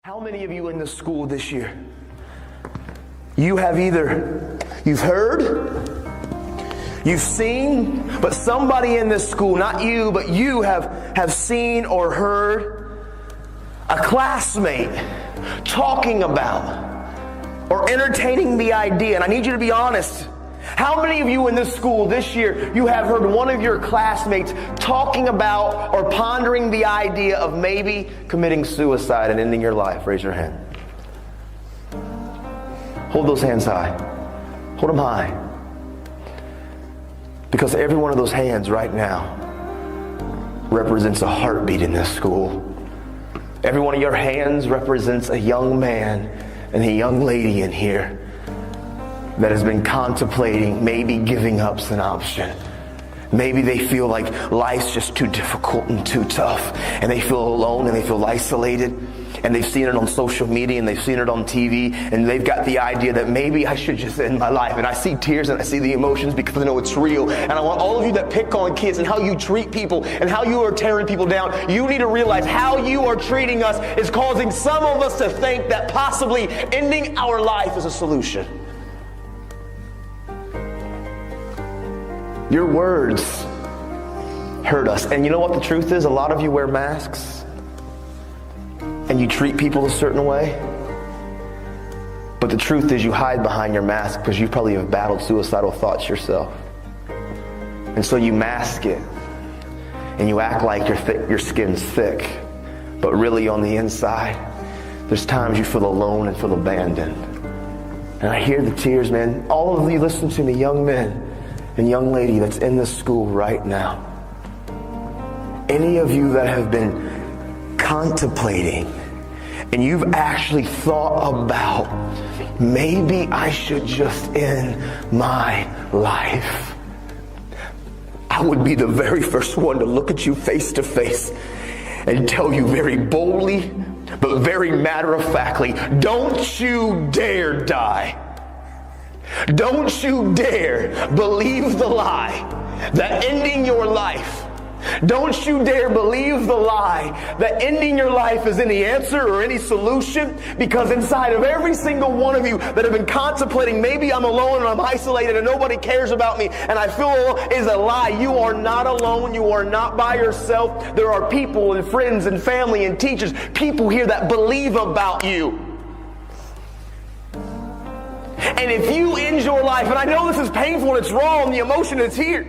How many of you in this school this year, you've heard, you've seen, but somebody in this school, not you, but you have seen or heard a classmate talking about or entertaining the idea, and I need you to be honest. How many of you in this school this year, you have heard one of your classmates talking about or pondering the idea of maybe committing suicide and ending your life? Raise your hand. Hold those hands high. Hold them high. Because every one of those hands right now represents a heartbeat in this school. Every one of your hands represents a young man and a young lady in here that has been contemplating maybe giving up's an option. Maybe they feel like life's just too difficult and too tough, and they feel alone and they feel isolated, and they've seen it on social media and they've seen it on TV, and they've got the idea that maybe I should just end my life. And I see tears and I see the emotions because I know it's real. And I want all of you that pick on kids and how you treat people and how you are tearing people down, you need to realize how you are treating us is causing some of us to think that possibly ending our life is a solution. Your words hurt us. And you know what the truth is? A lot of you wear masks and you treat people a certain way. But the truth is you hide behind your mask because you probably have battled suicidal thoughts yourself. And so you mask it and you act like your skin's thick. But really on the inside, there's times you feel alone and feel abandoned. And I hear the tears, man. All of you listen to me, young men and young lady that's in this school right now. Any of you that have been contemplating and you've actually thought about maybe I should just end my life, I would be the very first one to look at you face to face and tell you very boldly but very matter-of-factly, don't you dare die. Don't you dare believe the lie that ending your life, don't you dare believe the lie that ending your life is any answer or any solution, because inside of every single one of you that have been contemplating, maybe I'm alone and I'm isolated and nobody cares about me and I feel alone, is a lie. You are not alone. You are not by yourself. There are people and friends and family and teachers, people here that believe about you. And if you end your life, and I know this is painful and it's wrong, the emotion is here,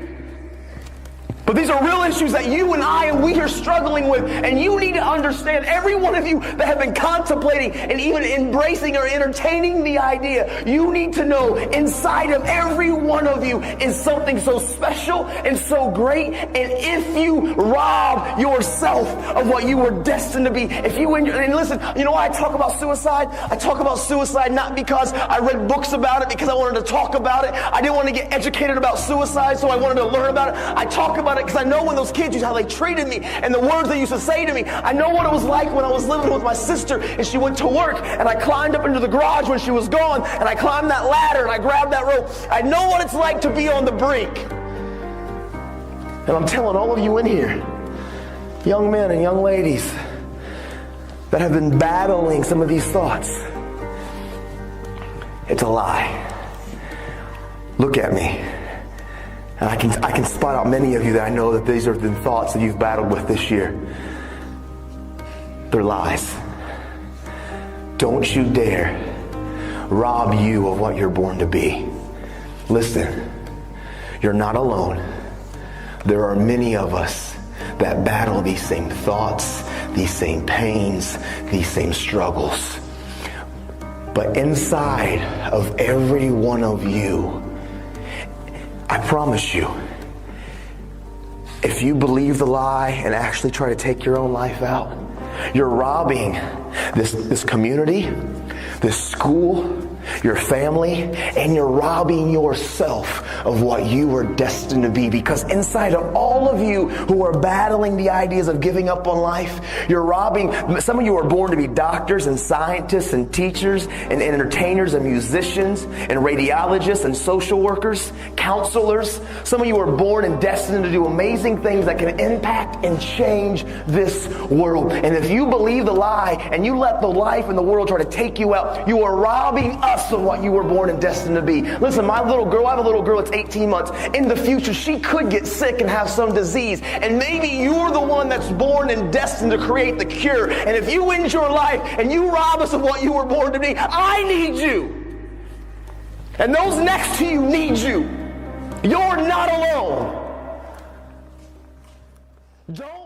but these are real issues that you and I and we are struggling with, and you need to understand, every one of you that have been contemplating and even embracing or entertaining the idea, you need to know inside of every one of you is something so special and so great. And if you rob yourself of what you were destined to be, if you and listen, you know why I talk about suicide? I talk about suicide not because I read books about it, because I wanted to talk about it. I didn't want to get educated about suicide, so I wanted to learn about it. I talk about it because I know when those kids, how they treated me and the words they used to say to me. I know what it was like when I was living with my sister and she went to work and I climbed up into the garage when she was gone and I climbed that ladder and I grabbed that rope. I know what it's like to be on the brink. And I'm telling all of you in here, young men and young ladies that have been battling some of these thoughts, it's a lie. Look at me. And I can spot out many of you that I know that these are the thoughts that you've battled with this year. They're lies. Don't you dare rob you of what you're born to be. Listen, you're not alone. There are many of us that battle these same thoughts, these same pains, these same struggles. But inside of every one of you, I promise you, if you believe the lie and actually try to take your own life out, you're robbing this community, this school, your family, and you're robbing yourself of what you were destined to be. Because inside of all of you who are battling the ideas of giving up on life, you're robbing. Some of you are born to be doctors and scientists and teachers and entertainers and musicians and radiologists and social workers, counselors. Some of you are born and destined to do amazing things that can impact and change this world. And if you believe the lie and you let the life and the world try to take you out, you are robbing us of what you were born and destined to be. Listen, my little girl, I have a little girl that's 18 months. In the future, she could get sick and have some disease. And maybe you're the one that's born and destined to create the cure. And if you end your life and you rob us of what you were born to be, I need you. And those next to you need you. You're not alone. Don't